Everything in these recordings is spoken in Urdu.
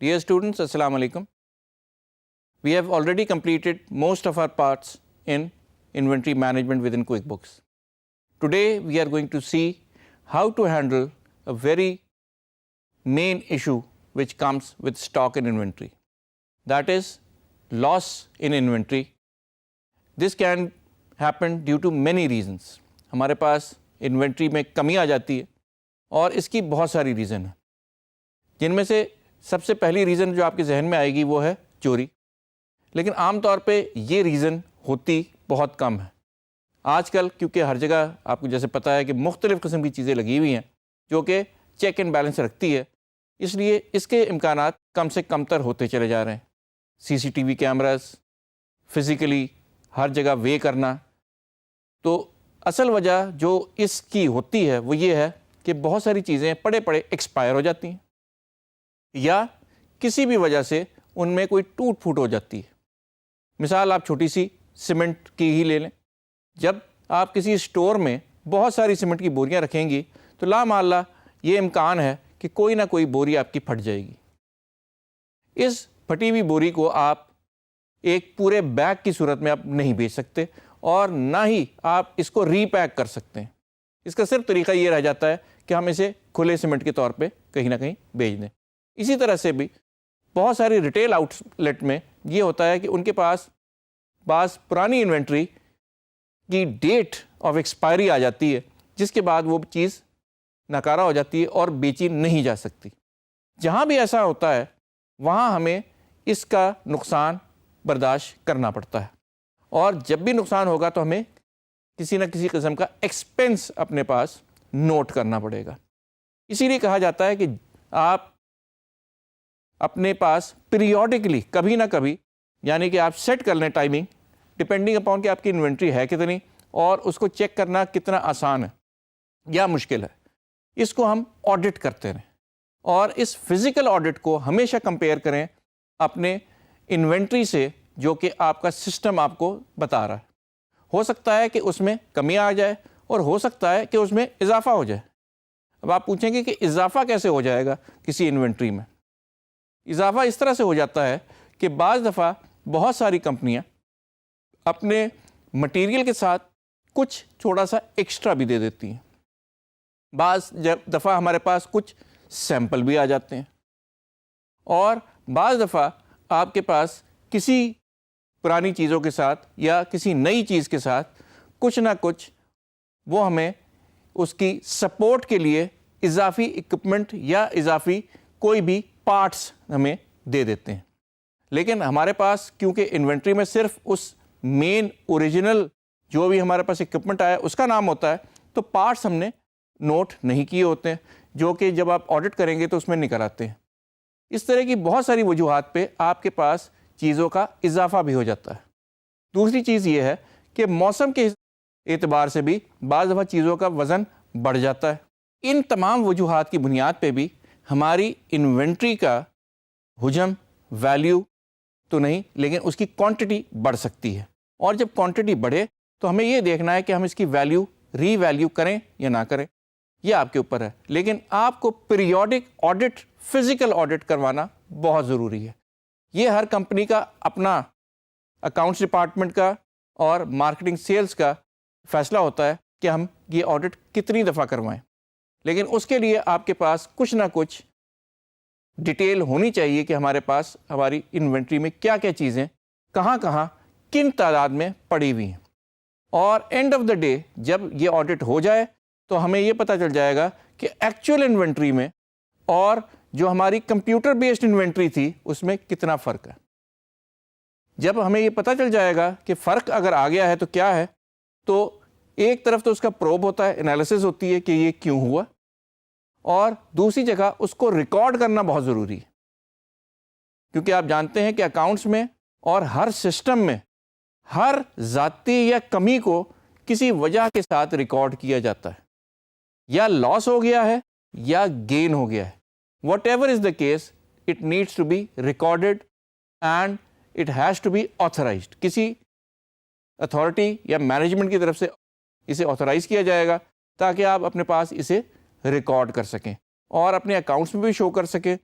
Dear students, Assalamu alaikum. We have already completed most of our parts in inventory management within QuickBooks. Today we are going to see how to handle a very main issue which comes with stock and inventory. That is loss in inventory. This can happen due to many reasons. ہمارے پاس انوینٹری میں کمی آ جاتی ہے اور اس کی بہت ساری ریزن ہیں، جن میں سے سب سے پہلی ریزن جو آپ کے ذہن میں آئے گی وہ ہے چوری. لیکن عام طور پہ یہ ریزن ہوتی بہت کم ہے. آج کل کیونکہ ہر جگہ آپ کو جیسے پتہ ہے کہ مختلف قسم کی چیزیں لگی ہوئی ہیں جو کہ چیک اینڈ بیلنس رکھتی ہے، اس لیے اس کے امکانات کم سے کم تر ہوتے چلے جا رہے ہیں. CCTV کیمراز، فزیکلی ہر جگہ وے کرنا. تو اصل وجہ جو اس کی ہوتی ہے وہ یہ ہے کہ بہت ساری چیزیں پڑے پڑے ایکسپائر ہو جاتی ہیں یا کسی بھی وجہ سے ان میں کوئی ٹوٹ پھوٹ ہو جاتی ہے. مثال آپ چھوٹی سی سیمنٹ کی ہی لے لیں. جب آپ کسی اسٹور میں بہت ساری سیمنٹ کی بوریاں رکھیں گی تو لامحالہ یہ امکان ہے کہ کوئی نہ کوئی بوری آپ کی پھٹ جائے گی. اس پھٹی ہوئی بوری کو آپ ایک پورے بیگ کی صورت میں آپ نہیں بیچ سکتے اور نہ ہی آپ اس کو ری پیک کر سکتے ہیں. اس کا صرف طریقہ یہ رہ جاتا ہے کہ ہم اسے کھلے سیمنٹ کے طور پہ کہیں نہ کہیں بیچ دیں. اسی طرح سے بھی بہت ساری ریٹیل آؤٹ لیٹ میں یہ ہوتا ہے کہ ان کے پاس بعض پرانی انوینٹری کی ڈیٹ آف ایکسپائری آ جاتی ہے، جس کے بعد وہ چیز ناکارہ ہو جاتی ہے اور بیچی نہیں جا سکتی. جہاں بھی ایسا ہوتا ہے وہاں ہمیں اس کا نقصان برداشت کرنا پڑتا ہے، اور جب بھی نقصان ہوگا تو ہمیں کسی نہ کسی قسم کا ایکسپنس اپنے پاس نوٹ کرنا پڑے گا. اسی لیے کہا جاتا ہے کہ آپ اپنے پاس پیریوڈکلی کبھی نہ کبھی، یعنی کہ آپ سیٹ کر لیں ٹائمنگ ڈپینڈنگ اپون کہ آپ کی انوینٹری ہے کتنی اور اس کو چیک کرنا کتنا آسان ہے یا مشکل ہے. اس کو ہم آڈٹ کرتے رہیں اور اس فزیکل آڈٹ کو ہمیشہ کمپیئر کریں اپنے انوینٹری سے جو کہ آپ کا سسٹم آپ کو بتا رہا ہے. ہو سکتا ہے کہ اس میں کمی آ جائے اور ہو سکتا ہے کہ اس میں اضافہ ہو جائے. اب آپ پوچھیں گے کہ اضافہ کیسے ہو جائے گا کسی انوینٹری میں؟ اضافہ اس طرح سے ہو جاتا ہے کہ بعض دفعہ بہت ساری کمپنیاں اپنے مٹیریل کے ساتھ کچھ تھوڑا سا ایکسٹرا بھی دے دیتی ہیں. بعض دفعہ ہمارے پاس کچھ سیمپل بھی آ جاتے ہیں، اور بعض دفعہ آپ کے پاس کسی پرانی چیزوں کے ساتھ یا کسی نئی چیز کے ساتھ کچھ نہ کچھ وہ ہمیں اس کی سپورٹ کے لیے اضافی اکوپمنٹ یا اضافی کوئی بھی پارٹس ہمیں دے دیتے ہیں. لیکن ہمارے پاس کیونکہ انوینٹری میں صرف اس مین اوریجنل جو بھی ہمارے پاس اکوپمنٹ آیا اس کا نام ہوتا ہے، تو پارٹس ہم نے نوٹ نہیں کیے ہوتے ہیں جو کہ جب آپ آڈٹ کریں گے تو اس میں نکل آتے ہیں. اس طرح کی بہت ساری وجوہات پہ آپ کے پاس چیزوں کا اضافہ بھی ہو جاتا ہے. دوسری چیز یہ ہے کہ موسم کے اعتبار سے بھی بعض دفعہ چیزوں کا وزن بڑھ جاتا ہے. ان تمام وجوہات کی بنیاد پہ بھی ہماری انوینٹری کا حجم، ویلیو تو نہیں لیکن اس کی کوانٹٹی بڑھ سکتی ہے. اور جب کوانٹٹی بڑھے تو ہمیں یہ دیکھنا ہے کہ ہم اس کی ویلیو ری ویلیو کریں یا نہ کریں، یہ آپ کے اوپر ہے. لیکن آپ کو پیریوڈک آڈٹ، فزیکل آڈٹ کروانا بہت ضروری ہے. یہ ہر کمپنی کا اپنا اکاؤنٹس ڈپارٹمنٹ کا اور مارکیٹنگ سیلز کا فیصلہ ہوتا ہے کہ ہم یہ آڈٹ کتنی دفعہ کروائیں. لیکن اس کے لیے آپ کے پاس کچھ نہ کچھ ڈیٹیل ہونی چاہیے کہ ہمارے پاس ہماری انوینٹری میں کیا کیا چیزیں کہاں کہاں کن تعداد میں پڑی ہوئی ہیں. اور اینڈ آف دا ڈے جب یہ آڈٹ ہو جائے تو ہمیں یہ پتہ چل جائے گا کہ ایکچوئل انوینٹری میں اور جو ہماری کمپیوٹر بیسڈ انوینٹری تھی اس میں کتنا فرق ہے. جب ہمیں یہ پتہ چل جائے گا کہ فرق اگر آ گیا ہے تو کیا ہے، تو ایک طرف تو اس کا پروب ہوتا ہے، انالیسس ہوتی ہے کہ یہ کیوں ہوا، اور دوسری جگہ اس کو ریکارڈ کرنا بہت ضروری ہے. کیونکہ آپ جانتے ہیں کہ اکاؤنٹس میں اور ہر سسٹم میں ہر ذاتی یا کمی کو کسی وجہ کے ساتھ ریکارڈ کیا جاتا ہے. یا لاس ہو گیا ہے یا گین ہو گیا ہے. Whatever is the case, it needs to be recorded and it has to be authorized. کسی اتھارٹی یا مینجمنٹ کی طرف سے اسے آتھورائز کیا جائے گا تاکہ آپ اپنے پاس اسے ریکارڈ کر سکیں اور اپنے اکاؤنٹس میں بھی شو کر سکیں،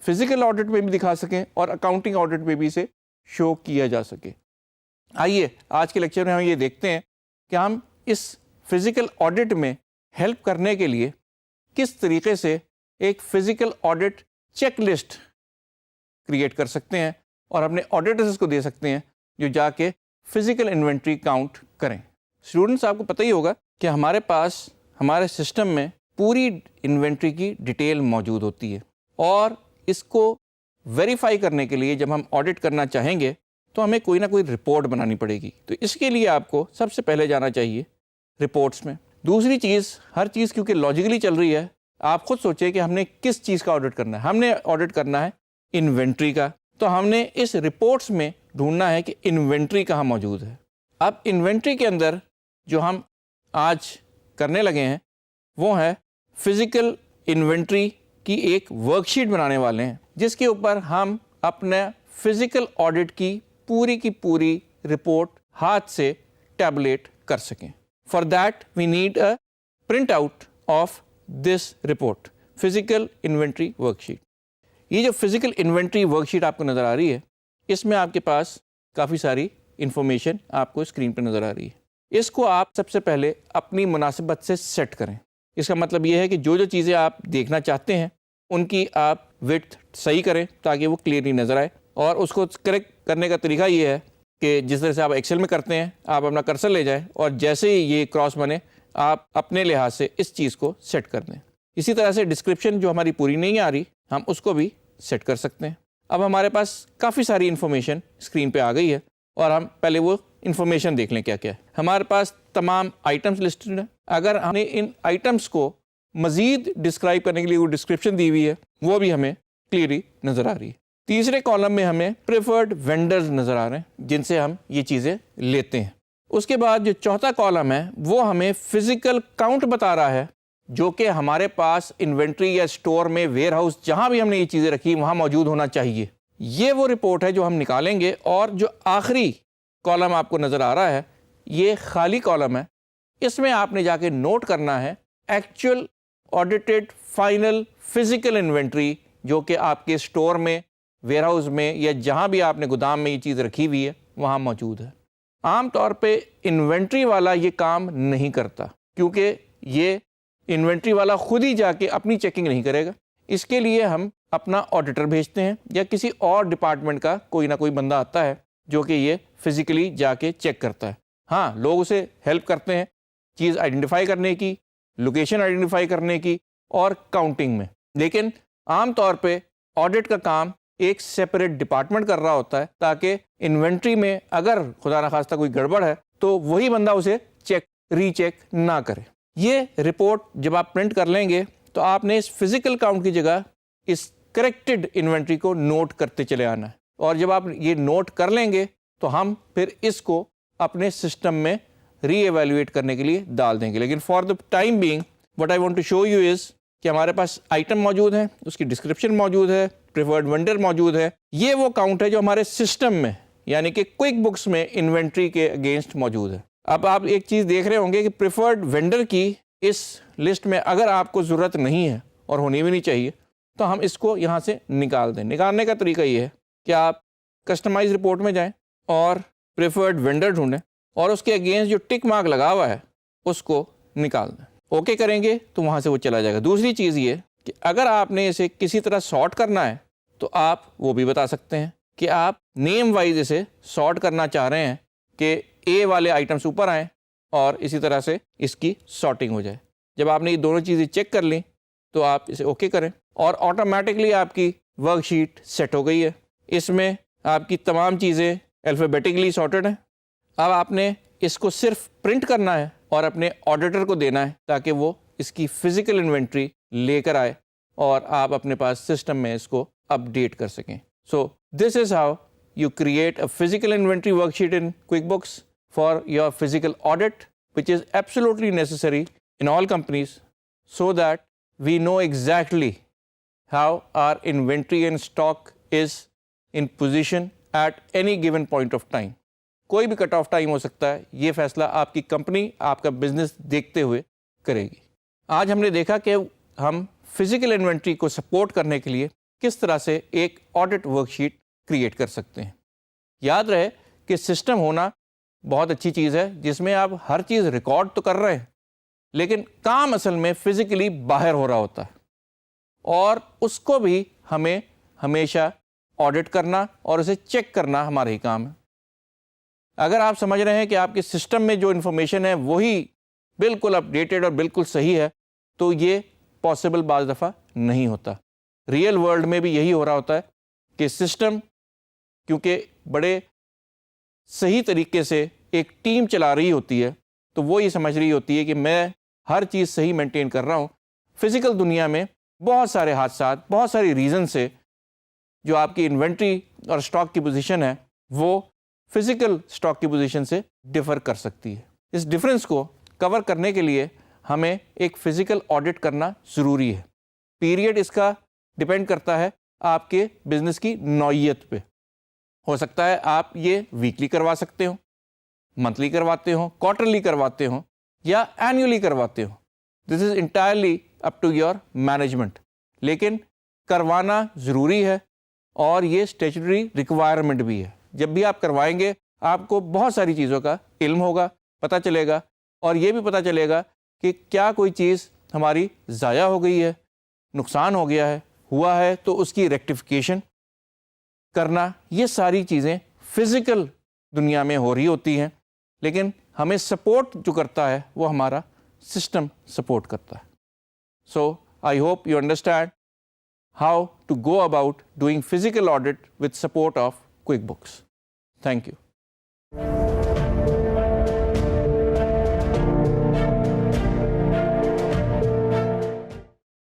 فزیکل آڈٹ میں بھی دکھا سکیں اور اکاؤنٹنگ آڈٹ میں بھی اسے شو کیا جا سکے. آئیے آج کے لیکچر میں ہم یہ دیکھتے ہیں کہ ہم اس فزیکل آڈٹ میں ہیلپ کرنے کے لیے کس طریقے سے ایک physical audit check list create کر سکتے ہیں اور اپنے آڈیٹرز کو دے سکتے ہیں جو جا کے فزیکل انوینٹری کاؤنٹ کریں. اسٹوڈنٹس آپ کو پتہ ہی ہوگا کہ ہمارے پاس ہمارے سسٹم میں پوری انوینٹری کی ڈیٹیل موجود ہوتی ہے اور اس کو ویریفائی کرنے کے لیے جب ہم آڈٹ کرنا چاہیں گے تو ہمیں کوئی نہ کوئی رپورٹ بنانی پڑے گی. تو اس کے لیے آپ کو سب سے پہلے جانا چاہیے رپورٹس میں. دوسری چیز، ہر چیز کیونکہ لاجیکلی چل رہی ہے، آپ خود سوچیں کہ ہم نے کس چیز کا آڈٹ کرنا ہے. ہم نے آڈٹ کرنا ہے انوینٹری کا، تو ہم نے اس رپورٹس میں ڈھونڈنا ہے کہ انوینٹری کہاں موجود ہے. اب انوینٹری کے اندر جو ہم آج کرنے لگے ہیں وہ ہے فزیکل انوینٹری کی ایک ورک شیٹ بنانے والے ہیں جس کے اوپر ہم اپنے فزیکل آڈٹ کی پوری رپورٹ ہاتھ سے ٹیبلیٹ کر سکیں. For that we need a print out of this report, physical inventory worksheet. یہ جو فزیکل انوینٹری ورک شیٹ آپ کو نظر آ رہی ہے، اس میں آپ کے پاس کافی ساری انفارمیشن آپ کو اسکرین پہ نظر آ رہی ہے. اس کو آپ سب سے پہلے اپنی مناسبت سے سیٹ کریں. اس کا مطلب یہ ہے کہ جو چیزیں آپ دیکھنا چاہتے ہیں ان کی آپ وڈتھ صحیح کریں تاکہ وہ کلیئرلی نظر آئے. اور اس کو کریکٹ کرنے کا طریقہ یہ ہے کہ جس طرح سے آپ ایکسل میں کرتے ہیں، آپ اپنا کرسر لے جائیں اور جیسے ہی یہ کراس بنے آپ اپنے لحاظ سے اس چیز کو سیٹ کر دیں. اسی طرح سے ڈسکرپشن جو ہماری پوری نہیں آ رہی ہم اس کو بھی سیٹ کر سکتے ہیں. اب ہمارے پاس کافی ساری انفارمیشن اسکرین پہ آ گئی ہے اور ہم پہلے وہ انفارمیشن دیکھ لیں کیا کیا ہے. ہمارے پاس تمام آئٹمس لسٹڈ ہیں. اگر ہم نے ان آئٹمس کو مزید ڈسکرائب کرنے کے لیے وہ ڈسکرپشن دی ہوئی ہے وہ بھی ہمیں کلیئرلی نظر آ رہی ہے. تیسرے کالم میں ہمیں پریفرڈ وینڈرز نظر آ رہے ہیں جن سے ہم یہ چیزیں لیتے ہیں. اس کے بعد جو چوتھا کالم ہے وہ ہمیں فزیکل کاؤنٹ بتا رہا ہے جو کہ ہمارے پاس انوینٹری یا اسٹور میں، ویئر ہاؤس، جہاں بھی ہم نے یہ چیزیں رکھی وہاں موجود ہونا چاہیے. یہ وہ رپورٹ ہے جو ہم نکالیں گے. اور جو آخری کالم آپ کو نظر آ رہا ہے یہ خالی کالم ہے. اس میں آپ نے جا کے نوٹ کرنا ہے actual audited final physical inventory جو کہ آپ کے اسٹور میں، ویئر ہاؤس میں یا جہاں بھی آپ نے گودام میں یہ چیز رکھی ہوئی ہے وہاں موجود ہے. عام طور پہ انوینٹری والا یہ کام نہیں کرتا کیونکہ یہ انوینٹری والا خود ہی جا کے اپنی چیکنگ نہیں کرے گا. اس کے لیے ہم اپنا آڈیٹر بھیجتے ہیں یا کسی اور ڈپارٹمنٹ کا کوئی نہ کوئی بندہ آتا ہے جو کہ یہ فزیکلی جا کے چیک کرتا ہے. ہاں، لوگ اسے ہیلپ کرتے ہیں چیز آئیڈینٹیفائی کرنے کی، لوکیشن آئیڈینٹیفائی کرنے کی اور کاؤنٹنگ میں، لیکن عام طور پہ آڈٹ کا کام ایک سیپریٹ ڈپارٹمنٹ کر رہا ہوتا ہے تاکہ انوینٹری میں اگر خدا نخواستہ کوئی گڑبڑ ہے تو وہی بندہ اسے ری چیک نہ کرے. یہ رپورٹ جب آپ پرنٹ کر لیں گے تو آپ نے اس فزیکل کاؤنٹ کی جگہ اس کریکٹڈ انوینٹری کو نوٹ کرتے چلے آنا ہے. اور جب آپ یہ نوٹ کر لیں گے تو ہم پھر اس کو اپنے سسٹم میں ری ایویلویٹ کرنے کے لیے ڈال دیں گے. لیکن for the time being what I want to show you is کہ ہمارے پاس آئٹم موجود ہیں، اس کی ڈسکرپشن موجود ہے، پریفرڈ وینڈر موجود ہے. یہ وہ کاؤنٹ ہے جو ہمارے سسٹم میں یعنی کہ کوئک بکس میں انوینٹری کے اگینسٹ موجود ہے. اب آپ ایک چیز دیکھ رہے ہوں گے کہ پریفرڈ وینڈر کی اس لسٹ میں اگر آپ کو ضرورت نہیں ہے اور ہونی بھی نہیں چاہیے تو ہم اس کو یہاں سے نکال دیں. نکالنے کا طریقہ یہ ہے کہ آپ کسٹمائز رپورٹ میں جائیں اور پریفرڈ وینڈر ڈھونڈیں اور اس کے اگینسٹ جو ٹک مارک لگا ہوا ہے اس کو نکال دیں. اوکے کریں گے تو وہاں سے وہ چلا جائے گا. دوسری چیز یہ کہ اگر آپ نے اسے کسی طرح سارٹ کرنا ہے تو آپ وہ بھی بتا سکتے ہیں کہ آپ نیم وائز اسے سارٹ کرنا چاہ رہے ہیں کہ اے والے آئٹمس اوپر آئیں اور اسی طرح سے اس کی سارٹنگ ہو جائے. جب آپ نے یہ دونوں چیزیں چیک کر لیں تو آپ اسے اوکے کریں اور آٹومیٹکلی آپ کی ورک شیٹ سیٹ ہو گئی ہے. اس میں آپ کی تمام چیزیں الفابیٹکلی سارٹڈ ہیں. اب آپ نے اس کو صرف پرنٹ کرنا ہے اور اپنے آڈیٹر کو دینا ہے تاکہ وہ اس کی فزیکل انوینٹری لے کر آئے اور آپ اپنے پاس سسٹم میں اس کو اپڈیٹ کر سکیں. So this is how you create a physical inventory worksheet in QuickBooks for your physical audit which is absolutely necessary in all companies so that we know exactly how our inventory and stock is in position at any given point of time. کوئی بھی کٹ آف ٹائم ہو سکتا ہے، یہ فیصلہ آپ کی کمپنی، آپ کا بزنس دیکھتے ہوئے کرے گی. آج ہم نے دیکھا کہ ہم فزیکل انوینٹری کو سپورٹ کرنے کے لیے کس طرح سے ایک آڈٹ ورک شیٹ کریٹ کر سکتے ہیں. یاد رہے کہ سسٹم ہونا بہت اچھی چیز ہے جس میں آپ ہر چیز ریکارڈ تو کر رہے ہیں لیکن کام اصل میں فزیکلی باہر ہو رہا ہوتا ہے, اور اس کو بھی ہمیں ہمیشہ آڈٹ کرنا اور اسے چیک کرنا ہمارا ہی کام ہے. اگر آپ سمجھ رہے ہیں کہ آپ کے سسٹم میں جو انفارمیشن ہے وہی بالکل اپ ڈیٹڈ اور بالکل صحیح ہے تو یہ پاسبل بعض دفعہ نہیں ہوتا. ریئل ورلڈ میں بھی یہی ہو رہا ہوتا ہے کہ سسٹم کیونکہ بڑے صحیح طریقے سے ایک ٹیم چلا رہی ہوتی ہے تو وہ یہ سمجھ رہی ہوتی ہے کہ میں ہر چیز صحیح مینٹین کر رہا ہوں. فزیکل دنیا میں بہت سارے حادثات, بہت ساری ریزن سے جو آپ کی انوینٹری اور اسٹاک کی پوزیشن ہے وہ فزیکل اسٹاک کی پوزیشن سے ڈفر کر سکتی ہے. اس ڈفرینس کو کور کرنے کے لیے ہمیں ایک فزیکل آڈٹ کرنا ضروری ہے. پیریڈ اس کا ڈپینڈ کرتا ہے آپ کے بزنس کی نوعیت پہ. ہو سکتا ہے آپ یہ ویکلی کروا سکتے ہوں, منتھلی کرواتے ہوں, کوارٹرلی کرواتے ہوں یا اینیولی کرواتے ہوں. This is entirely up to your management, لیکن کروانا ضروری ہے اور یہ اسٹیچوٹری ریکوائرمنٹ بھی ہے. جب بھی آپ کروائیں گے آپ کو بہت ساری چیزوں کا علم ہوگا, پتہ چلے گا, اور یہ بھی پتہ چلے گا کہ کیا کوئی چیز ہماری ضائع ہو گئی ہے, نقصان ہو گیا ہے, ہوا ہے تو اس کی ریکٹیفیکیشن کرنا. یہ ساری چیزیں فزیکل دنیا میں ہو رہی ہوتی ہیں لیکن ہمیں سپورٹ جو کرتا ہے وہ ہمارا سسٹم سپورٹ کرتا ہے. So I hope you understand how to go about doing physical audit with support of QuickBooks. Thank you.